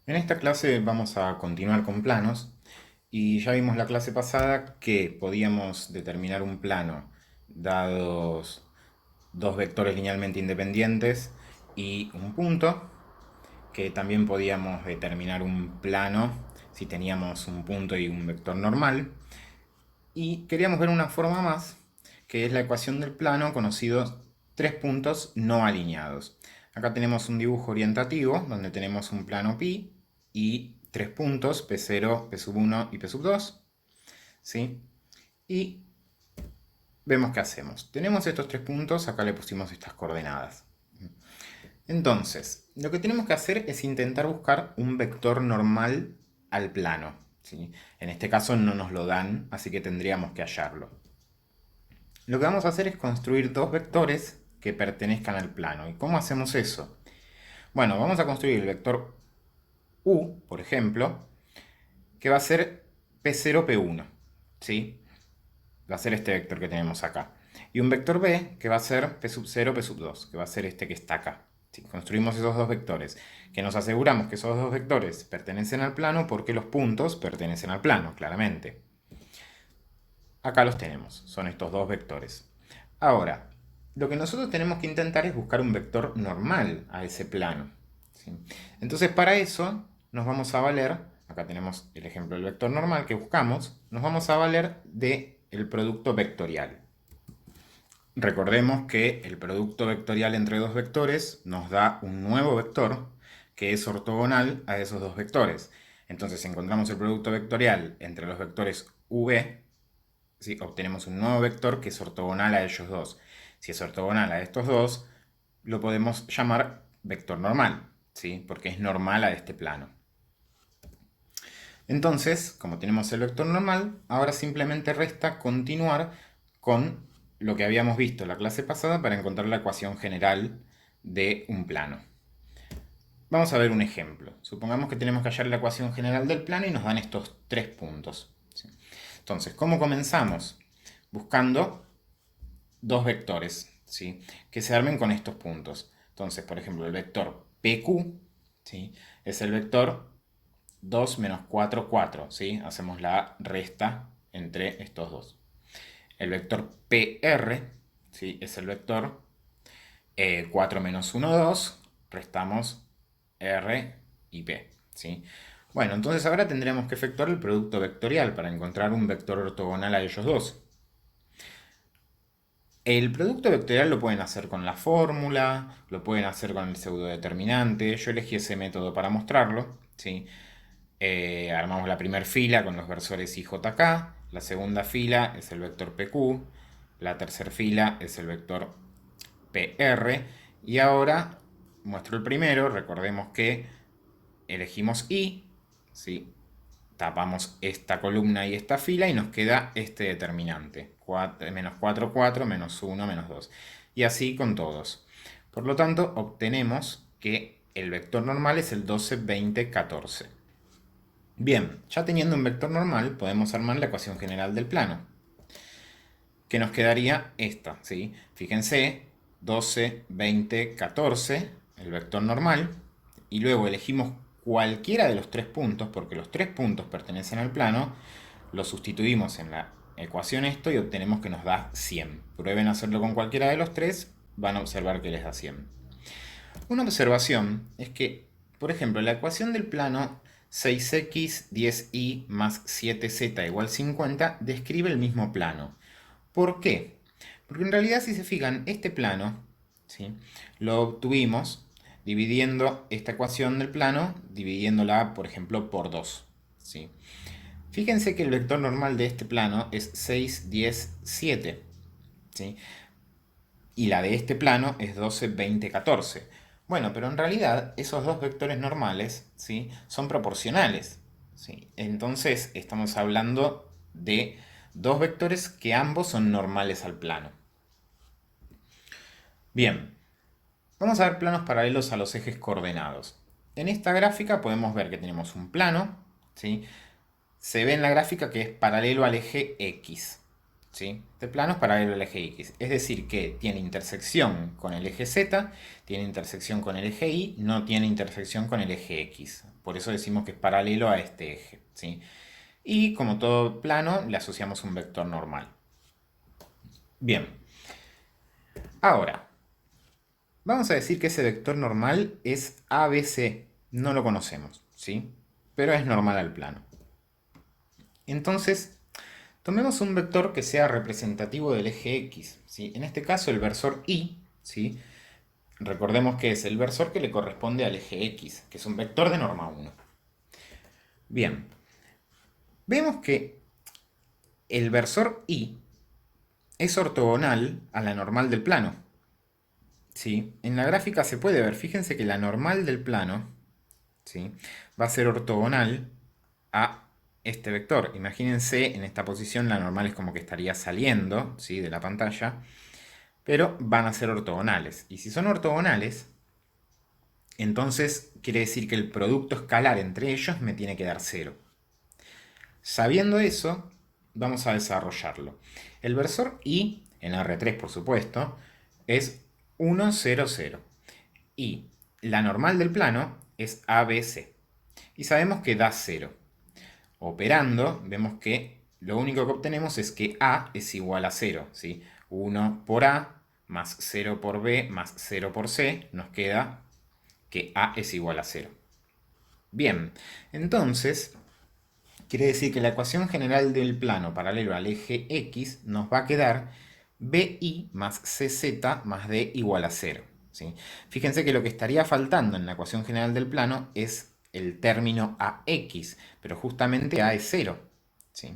En esta clase vamos a continuar con planos y ya vimos la clase pasada que podíamos determinar un plano dados dos vectores linealmente independientes y un punto, que también podíamos determinar un plano si teníamos un punto y un vector normal, y queríamos ver una forma más, que es la ecuación del plano conocidos tres puntos no alineados. Acá tenemos un dibujo orientativo donde tenemos un plano pi y tres puntos, P0, P1 y P2. ¿Sí? Y vemos qué hacemos. Tenemos estos tres puntos, acá le pusimos estas coordenadas. Entonces, lo que tenemos que hacer es intentar buscar un vector normal al plano. ¿Sí? En este caso no nos lo dan, así que tendríamos que hallarlo. Lo que vamos a hacer es construir dos vectores que pertenezcan al plano. ¿Y cómo hacemos eso? Bueno, vamos a construir el vector u, por ejemplo, que va a ser P0, P1. ¿Sí? Va a ser este vector que tenemos acá. Y un vector b que va a ser P sub 0, P sub 2, que va a ser este que está acá. ¿Sí? Construimos esos dos vectores, que nos aseguramos que esos dos vectores pertenecen al plano porque los puntos pertenecen al plano, claramente. Acá los tenemos, son estos dos vectores. Ahora, lo que nosotros tenemos que intentar es buscar un vector normal a ese plano. ¿Sí? Entonces, para eso nos vamos a valer, acá tenemos el ejemplo del vector normal que buscamos, nos vamos a valer del producto vectorial. Recordemos que el producto vectorial entre dos vectores nos da un nuevo vector que es ortogonal a esos dos vectores. Entonces, si encontramos el producto vectorial entre los vectores v, ¿sí? Obtenemos un nuevo vector que es ortogonal a ellos dos. Si es ortogonal a estos dos, lo podemos llamar vector normal, ¿sí? Porque es normal a este plano. Entonces, como tenemos el vector normal, ahora simplemente resta continuar con lo que habíamos visto en la clase pasada para encontrar la ecuación general de un plano. Vamos a ver un ejemplo. Supongamos que tenemos que hallar la ecuación general del plano y nos dan estos tres puntos. ¿Sí? Entonces, ¿cómo comenzamos? Buscando dos vectores, ¿sí? Que se armen con estos puntos. Entonces, por ejemplo, el vector PQ, ¿sí? Es el vector 2 menos 4, 4, ¿sí? Hacemos la resta entre estos dos. El vector PR, ¿sí? Es el vector 4 menos 1, 2, restamos R y P, ¿sí? Bueno, entonces ahora tendremos que efectuar el producto vectorial para encontrar un vector ortogonal a ellos dos. El producto vectorial lo pueden hacer con la fórmula, lo pueden hacer con el pseudodeterminante. Yo elegí ese método para mostrarlo, ¿sí? Armamos la primera fila con los versores IJK, la segunda fila es el vector PQ, la tercera fila es el vector PR, y ahora muestro el primero. Recordemos que elegimos I, ¿sí? Tapamos esta columna y esta fila y nos queda este determinante. Menos 4, 4, menos 1, menos 2. Y así con todos. Por lo tanto, obtenemos que el vector normal es el 12, 20, 14. Bien, ya teniendo un vector normal, podemos armar la ecuación general del plano, que nos quedaría esta, ¿sí? Fíjense, 12, 20, 14, el vector normal, y luego elegimos cualquiera de los tres puntos, porque los tres puntos pertenecen al plano, lo sustituimos en la ecuación esto y obtenemos que nos da 100. Prueben hacerlo con cualquiera de los tres, van a observar que les da 100. Una observación es que, por ejemplo, la ecuación del plano 6x 10y más 7z igual 50 describe el mismo plano. ¿Por qué? Porque en realidad, si se fijan, este plano, ¿sí? Lo obtuvimos dividiendo esta ecuación del plano, dividiéndola, por ejemplo, por 2. ¿Sí? Fíjense que el vector normal de este plano es 6, 10, 7. ¿Sí? Y la de este plano es 12, 20, 14. Bueno, pero en realidad esos dos vectores normales, ¿sí? Son proporcionales. ¿Sí? Entonces estamos hablando de dos vectores que ambos son normales al plano. Bien, vamos a ver planos paralelos a los ejes coordenados. En esta gráfica podemos ver que tenemos un plano, ¿sí? Se ve en la gráfica que es paralelo al eje X, ¿sí? Este plano es paralelo al eje X. Es decir, que tiene intersección con el eje Z, tiene intersección con el eje Y, no tiene intersección con el eje X. Por eso decimos que es paralelo a este eje, ¿sí? Y como todo plano, le asociamos un vector normal. Bien, ahora, vamos a decir que ese vector normal es ABC. No lo conocemos, ¿sí? Pero es normal al plano. Entonces, tomemos un vector que sea representativo del eje X, ¿sí? En este caso, el versor Y, ¿sí? Recordemos que es el versor que le corresponde al eje X, que es un vector de norma 1. Bien, vemos que el versor Y es ortogonal a la normal del plano. ¿Sí? En la gráfica se puede ver, fíjense que la normal del plano, ¿sí?, va a ser ortogonal a este vector. Imagínense en esta posición la normal es como que estaría saliendo, ¿sí?, de la pantalla, pero van a ser ortogonales. Y si son ortogonales, entonces quiere decir que el producto escalar entre ellos me tiene que dar 0. Sabiendo eso, vamos a desarrollarlo. El versor Y, en R3 por supuesto, es 1, 0, 0. Y la normal del plano es ABC. Y sabemos que da 0. Operando, vemos que lo único que obtenemos es que A es igual a 0. ¿Sí? 1 por A más 0 por B más 0 por C nos queda que A es igual a 0. Bien, entonces quiere decir que la ecuación general del plano paralelo al eje X nos va a quedar BI más CZ más D igual a 0. ¿Sí? Fíjense que lo que estaría faltando en la ecuación general del plano es el término AX, pero justamente A es 0. ¿Sí?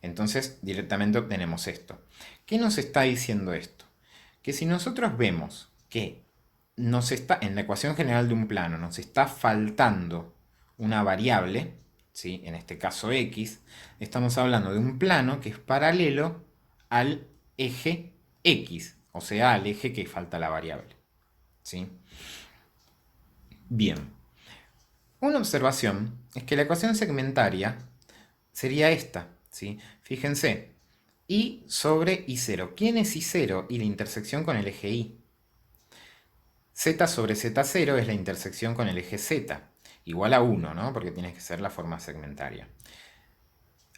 Entonces directamente obtenemos esto. ¿Qué nos está diciendo esto? Que si nosotros vemos que en la ecuación general de un plano nos está faltando una variable, ¿sí?, en este caso x, estamos hablando de un plano que es paralelo al eje x, o sea, al eje que falta la variable. ¿Sí? Bien, una observación es que la ecuación segmentaria sería esta. ¿Sí? Fíjense, y sobre y0. ¿Quién es y0? Y la intersección con el eje y. Z sobre Z0 es la intersección con el eje Z, igual a 1, ¿no? Porque tiene que ser la forma segmentaria.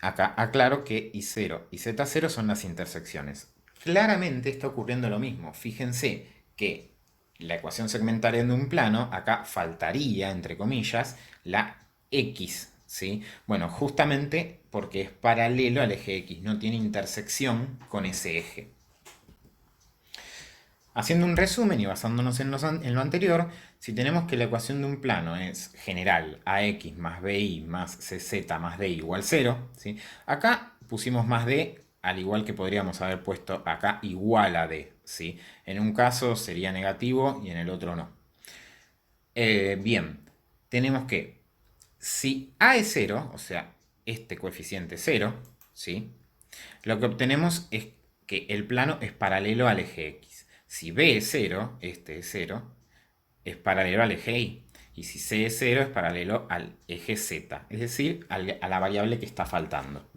Acá aclaro que I0 y Z0 son las intersecciones. Claramente está ocurriendo lo mismo. Fíjense que la ecuación segmentaria de un plano, acá faltaría, entre comillas, la X, ¿sí? Bueno, justamente porque es paralelo al eje X, no tiene intersección con ese eje. Haciendo un resumen y basándonos en lo anterior, si tenemos que la ecuación de un plano es general ax más bi más cz más d igual 0, ¿sí? Acá pusimos más d, al igual que podríamos haber puesto acá igual a d. ¿Sí? En un caso sería negativo y en el otro no. Bien, tenemos que si a es 0, o sea, este coeficiente es 0, ¿sí?, lo que obtenemos es que el plano es paralelo al eje X. Si B es 0, este es 0, es paralelo al eje Y. Y si C es 0, es paralelo al eje Z, es decir, a la variable que está faltando.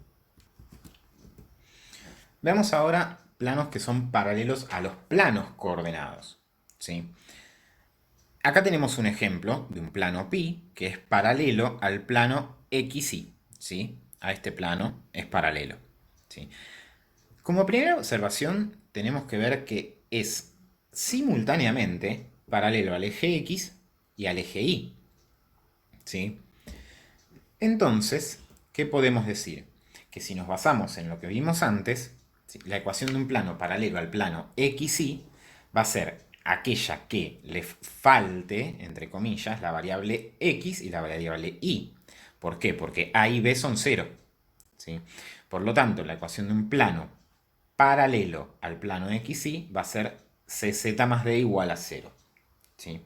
Veamos ahora planos que son paralelos a los planos coordenados. ¿Sí? Acá tenemos un ejemplo de un plano pi que es paralelo al plano XY. ¿Sí? A este plano es paralelo. ¿Sí? Como primera observación, tenemos que ver que es simultáneamente paralelo al eje X y al eje Y. ¿Sí? Entonces, ¿qué podemos decir? Que si nos basamos en lo que vimos antes, ¿sí?, la ecuación de un plano paralelo al plano XY va a ser aquella que le falte, entre comillas, la variable X y la variable Y. ¿Por qué? Porque A y B son 0. ¿Sí? Por lo tanto, la ecuación de un plano paralelo al plano XY va a ser CZ más D igual a 0. ¿Sí?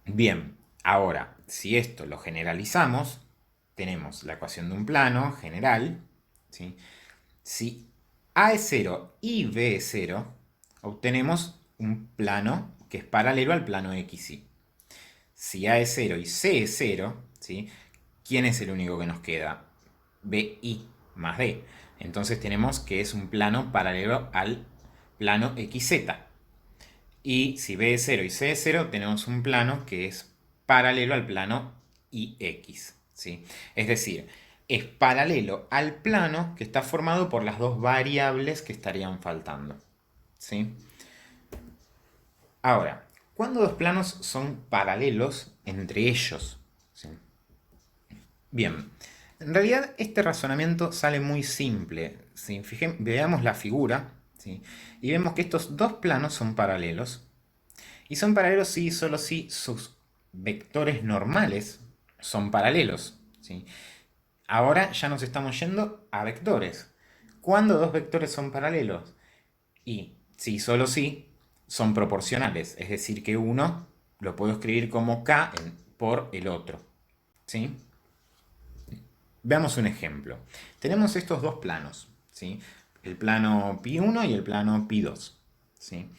Bien, ahora, si esto lo generalizamos, tenemos la ecuación de un plano general. ¿Sí? Si A es 0 y B es 0, obtenemos un plano que es paralelo al plano XY. Si A es 0 y C es 0, ¿sí?, ¿quién es el único que nos queda? BI más D. Entonces tenemos que es un plano paralelo al plano XZ. Y si B es 0 y C es 0, tenemos un plano que es paralelo al plano IX. ¿Sí? Es decir, es paralelo al plano que está formado por las dos variables que estarían faltando. ¿Sí? Ahora, ¿cuándo dos planos son paralelos entre ellos? ¿Sí? Bien, en realidad este razonamiento sale muy simple. ¿Sí? Veamos la figura, ¿sí? Y vemos que estos dos planos son paralelos. Y son paralelos si y solo si sus vectores normales son paralelos. ¿Sí? Ahora ya nos estamos yendo a vectores. ¿Cuándo dos vectores son paralelos? Y si y solo si son proporcionales. Es decir, que uno lo puedo escribir como k por el otro. ¿Sí? Veamos un ejemplo. Tenemos estos dos planos, ¿sí? El plano pi1 y el plano pi2. ¿Sí?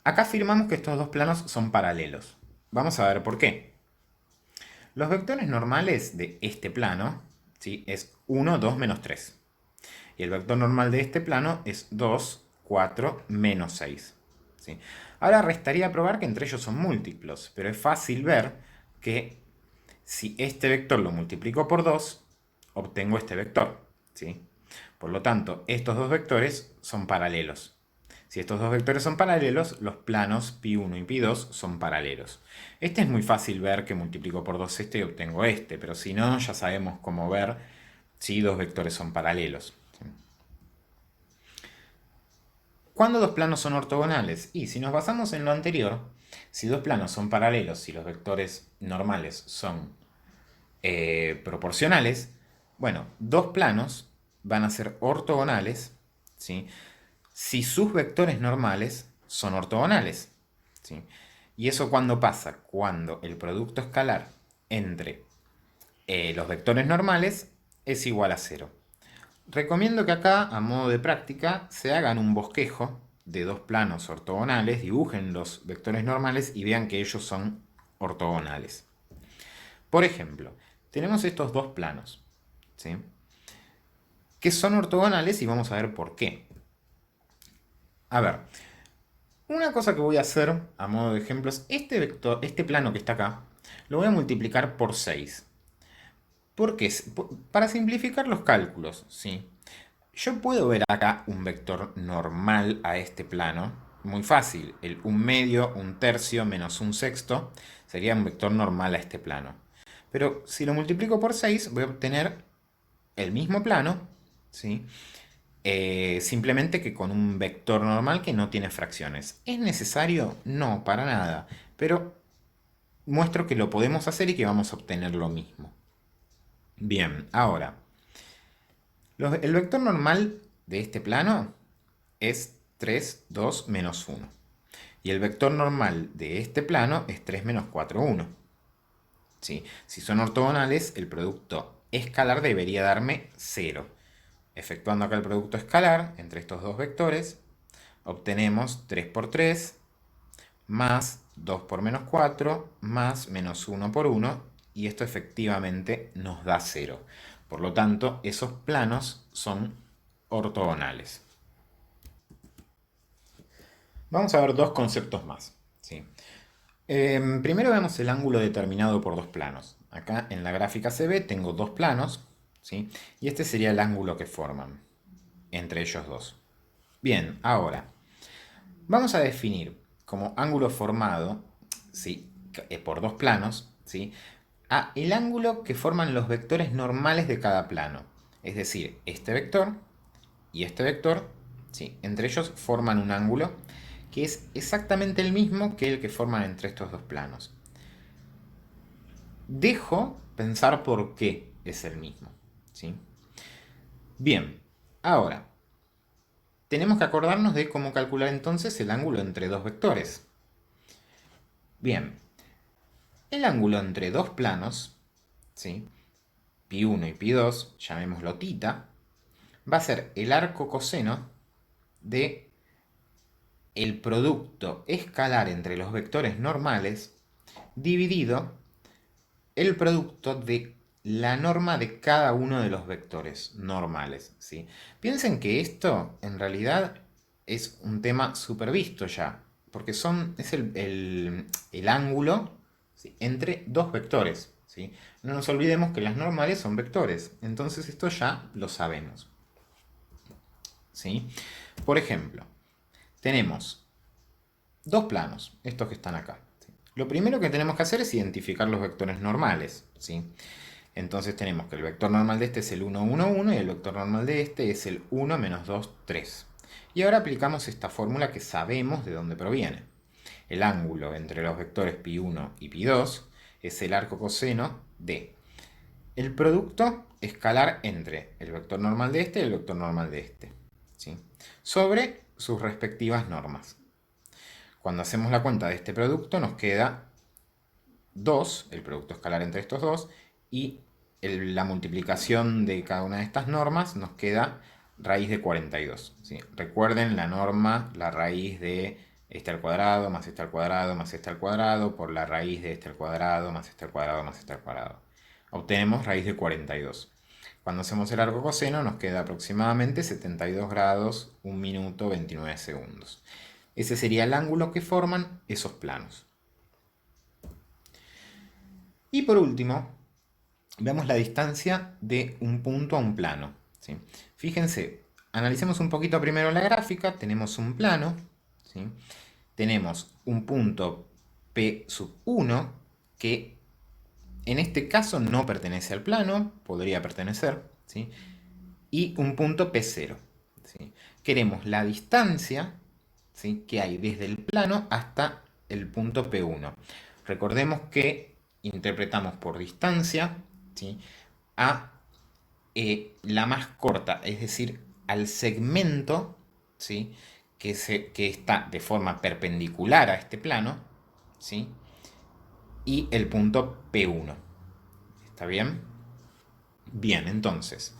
Acá afirmamos que estos dos planos son paralelos. Vamos a ver por qué. Los vectores normales de este plano, ¿sí? Es 1, 2, menos 3. Y el vector normal de este plano es 2, 4, menos 6. ¿Sí? Ahora restaría probar que entre ellos son múltiplos, pero es fácil ver que si este vector lo multiplico por 2, obtengo este vector. ¿Sí? Por lo tanto, estos dos vectores son paralelos. Si estos dos vectores son paralelos, los planos pi1 y pi2 son paralelos. Este es muy fácil ver que multiplico por 2 este y obtengo este, pero si no, ya sabemos cómo ver si dos vectores son paralelos. ¿Cuándo dos planos son ortogonales? Y si nos basamos en lo anterior, si dos planos son paralelos, si los vectores normales son proporcionales, bueno, dos planos van a ser ortogonales, ¿sí? Si sus vectores normales son ortogonales, ¿sí? ¿Y eso cuándo pasa? Cuando el producto escalar entre los vectores normales es igual a cero. Recomiendo que acá, a modo de práctica, se hagan un bosquejo de dos planos ortogonales, dibujen los vectores normales y vean que ellos son ortogonales. Por ejemplo, tenemos estos dos planos, ¿sí? Que son ortogonales y vamos a ver por qué. A ver, una cosa que voy a hacer a modo de ejemplo es este vector, este plano que está acá, lo voy a multiplicar por 6. ¿Por qué? Para simplificar los cálculos, ¿sí? Yo puedo ver acá un vector normal a este plano. Muy fácil. El 1/2, 1/3 menos 1/6 sería un vector normal a este plano. Pero si lo multiplico por 6 voy a obtener el mismo plano, ¿sí? Simplemente que con un vector normal que no tiene fracciones. ¿Es necesario? No, para nada. Pero muestro que lo podemos hacer y que vamos a obtener lo mismo. Bien, ahora, el vector normal de este plano es 3, 2, menos 1. Y el vector normal de este plano es 3, menos 4, 1. ¿Sí? Si son ortogonales, el producto escalar debería darme 0. Efectuando acá el producto escalar entre estos dos vectores, obtenemos 3 por 3, más 2 por menos 4, más menos 1 por 1, y esto efectivamente nos da 0. Por lo tanto, esos planos son ortogonales. Vamos a ver dos conceptos más. ¿Sí? Primero vemos el ángulo determinado por dos planos. Acá en la gráfica se ve, tengo dos planos, ¿sí? Y este sería el ángulo que forman entre ellos dos. Bien, ahora, vamos a definir como ángulo formado, ¿sí? Por dos planos, ¿sí? A el ángulo que forman los vectores normales de cada plano. Es decir, este vector y este vector, ¿sí? Entre ellos forman un ángulo que es exactamente el mismo que el que forman entre estos dos planos. Dejo pensar por qué es el mismo, ¿sí? Bien, ahora, tenemos que acordarnos de cómo calcular entonces el ángulo entre dos vectores. Bien, el ángulo entre dos planos, ¿sí? Pi1 y Pi2, llamémoslo θ, va a ser el arco coseno de el producto escalar entre los vectores normales dividido el producto de la norma de cada uno de los vectores normales, ¿sí? Piensen que esto en realidad es un tema súper visto ya, porque es el ángulo, ¿sí?, entre dos vectores, ¿sí? No nos olvidemos que las normales son vectores, entonces esto ya lo sabemos, ¿sí? Por ejemplo, tenemos dos planos, estos que están acá, ¿sí? Lo primero que tenemos que hacer es identificar los vectores normales, ¿sí? Entonces tenemos que el vector normal de este es el 1, 1, 1 y el vector normal de este es el 1, menos 2, 3. Y ahora aplicamos esta fórmula que sabemos de dónde proviene. El ángulo entre los vectores pi1 y pi2 es el arco coseno de el producto escalar entre el vector normal de este y el vector normal de este, ¿sí?, sobre sus respectivas normas. Cuando hacemos la cuenta de este producto nos queda 2, el producto escalar entre estos dos, y la multiplicación de cada una de estas normas nos queda raíz de 42. ¿Sí? Recuerden la norma, la raíz de este al cuadrado, más este al cuadrado, más este al cuadrado, por la raíz de este al cuadrado, más este al cuadrado, más este al cuadrado. Obtenemos raíz de 42. Cuando hacemos el arco coseno nos queda aproximadamente 72 grados, 1 minuto 29 segundos. Ese sería el ángulo que forman esos planos. Y por último, veamos la distancia de un punto a un plano, ¿sí? Fíjense, analicemos un poquito primero la gráfica. Tenemos un plano, ¿sí? Tenemos un punto P sub 1 que en este caso no pertenece al plano, podría pertenecer, ¿sí?, y un punto P0, ¿sí? Queremos la distancia, ¿sí?, que hay desde el plano hasta el punto P1. Recordemos que interpretamos por distancia, ¿sí?, a la más corta, es decir, al segmento, ¿sí?, que está de forma perpendicular a este plano, ¿sí?, y el punto P1. ¿Está bien? Bien, entonces,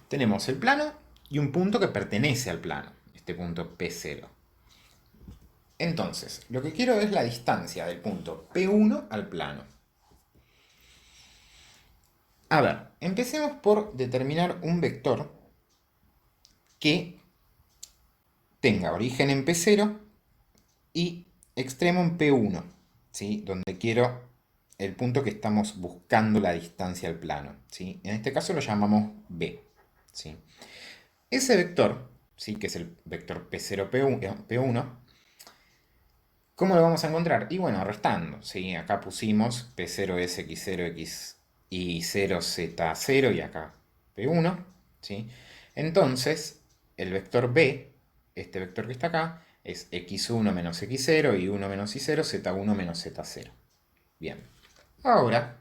tenemos el plano y un punto que pertenece al plano, este punto P0. Entonces, lo que quiero es la distancia del punto P1 al plano. A ver, empecemos por determinar un vector que tenga origen en P0 y extremo en P1, ¿sí?, donde quiero el punto que estamos buscando la distancia al plano, ¿sí? En este caso lo llamamos B, ¿sí? Ese vector, ¿sí?, que es el vector P0, P1, ¿cómo lo vamos a encontrar? Y bueno, restando, ¿sí? Acá pusimos P0 es X0, X y 0 Z0 y acá P1, ¿sí? Entonces, el vector B, este vector que está acá, es X1 menos X0 y 1 menos Y0, Z1 menos Z0. Bien. Ahora,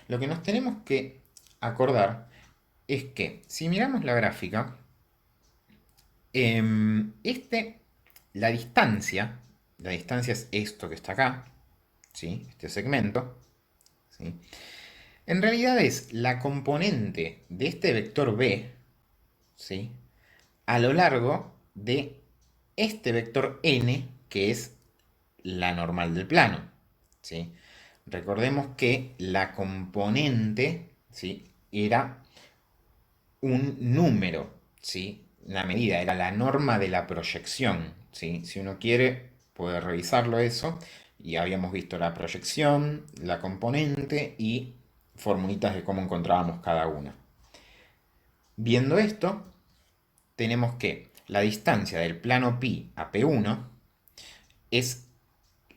lo que nos tenemos que acordar es que si miramos la gráfica, este, la distancia es esto que está acá, ¿sí?, este segmento, ¿sí?, en realidad es la componente de este vector B, ¿sí?, a lo largo de este vector n, que es la normal del plano, ¿sí? Recordemos que la componente, ¿sí?, era un número, ¿sí?, una medida, era la norma de la proyección, ¿sí? Si uno quiere, puede revisarlo eso. Y habíamos visto la proyección, la componente y formulitas de cómo encontrábamos cada una. Viendo esto, tenemos que la distancia del plano pi a P1 es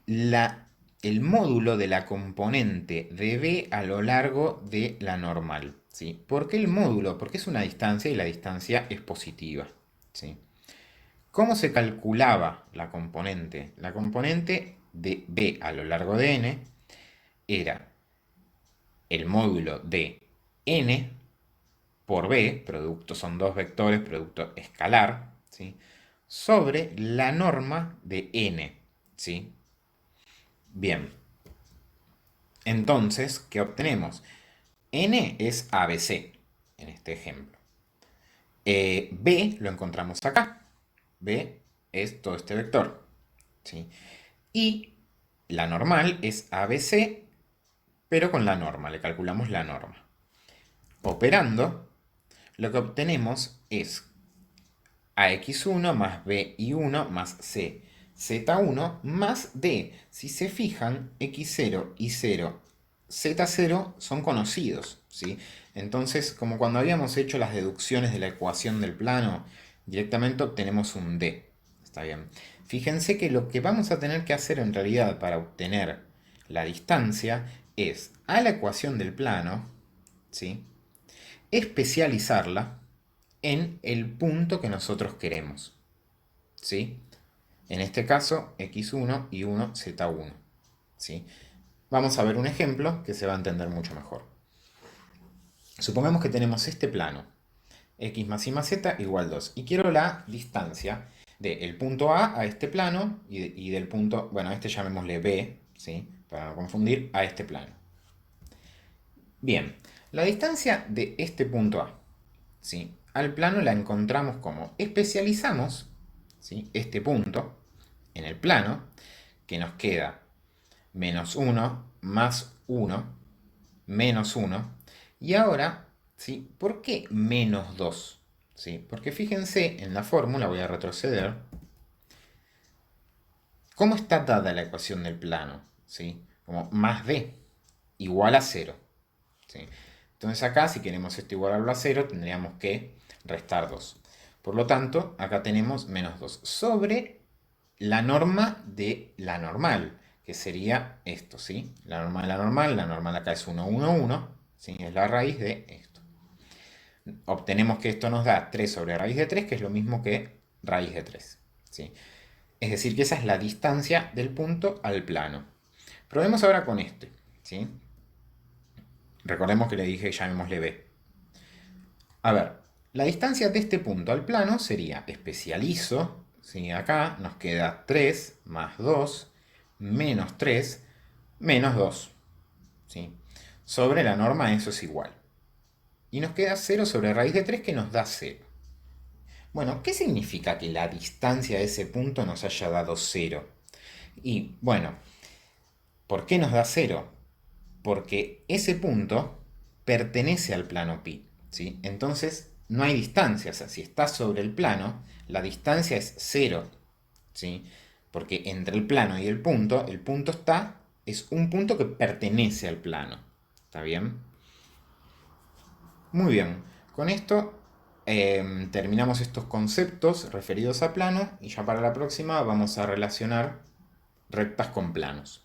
el módulo de la componente de B a lo largo de la normal, ¿sí? ¿Por qué el módulo? Porque es una distancia y la distancia es positiva, ¿sí? ¿Cómo se calculaba la componente? La componente de B a lo largo de n era el módulo de n por B, producto son dos vectores, producto escalar, ¿sí?, sobre la norma de n, ¿sí? Bien, entonces, ¿qué obtenemos? N es ABC, en este ejemplo. B lo encontramos acá. B es todo este vector, ¿sí? Y la normal es ABC, pero con la norma, le calculamos la norma. Operando, lo que obtenemos es ax1 más bi1 más c, z1 más d. Si se fijan, x0, y0, z0 son conocidos, ¿sí? Entonces, como cuando habíamos hecho las deducciones de la ecuación del plano, directamente obtenemos un d. ¿Está bien? Fíjense que lo que vamos a tener que hacer en realidad para obtener la distancia es a la ecuación del plano, ¿sí?, especializarla en el punto que nosotros queremos, ¿sí? En este caso, x1 y 1, z1, ¿sí? Vamos a ver un ejemplo que se va a entender mucho mejor. Supongamos que tenemos este plano, x más y más z igual 2, y quiero la distancia del punto A a este plano y del punto, bueno, este llamémosle B, ¿sí?, para no confundir, a este plano. Bien, la distancia de este punto A, ¿sí?, al plano la encontramos como especializamos, ¿sí?, este punto en el plano, que nos queda menos 1 más 1 menos 1. Y ahora, ¿sí?, ¿por qué menos 2? ¿Sí? Porque fíjense en la fórmula, voy a retroceder, ¿cómo está dada la ecuación del plano? ¿Sí? Como más d igual a 0. ¿Sí? Entonces acá, si queremos esto igualarlo a 0, tendríamos que restar 2. Por lo tanto, acá tenemos menos 2 sobre la norma de la normal, que sería esto, ¿sí? La normal acá es 1, 1, 1, ¿sí? Es la raíz de esto. Obtenemos que esto nos da 3 sobre raíz de 3, que es lo mismo que raíz de 3, ¿sí? Es decir, que esa es la distancia del punto al plano. Probemos ahora con este, ¿sí? Recordemos que le dije llamémosle B. A ver, la distancia de este punto al plano sería especializo, ¿sí? Acá nos queda 3 más 2 menos 3 menos 2, ¿sí? Sobre la norma eso es igual. Y nos queda 0 sobre raíz de 3 que nos da 0. Bueno, ¿qué significa que la distancia de ese punto nos haya dado 0? Y bueno, ¿por qué nos da 0? Porque ese punto pertenece al plano pi, ¿sí? Entonces no hay distancia, o sea, si está sobre el plano, la distancia es 0, ¿sí? Porque entre el plano y el punto es un punto que pertenece al plano, ¿está bien? Muy bien, con esto terminamos estos conceptos referidos a plano y ya para la próxima vamos a relacionar rectas con planos.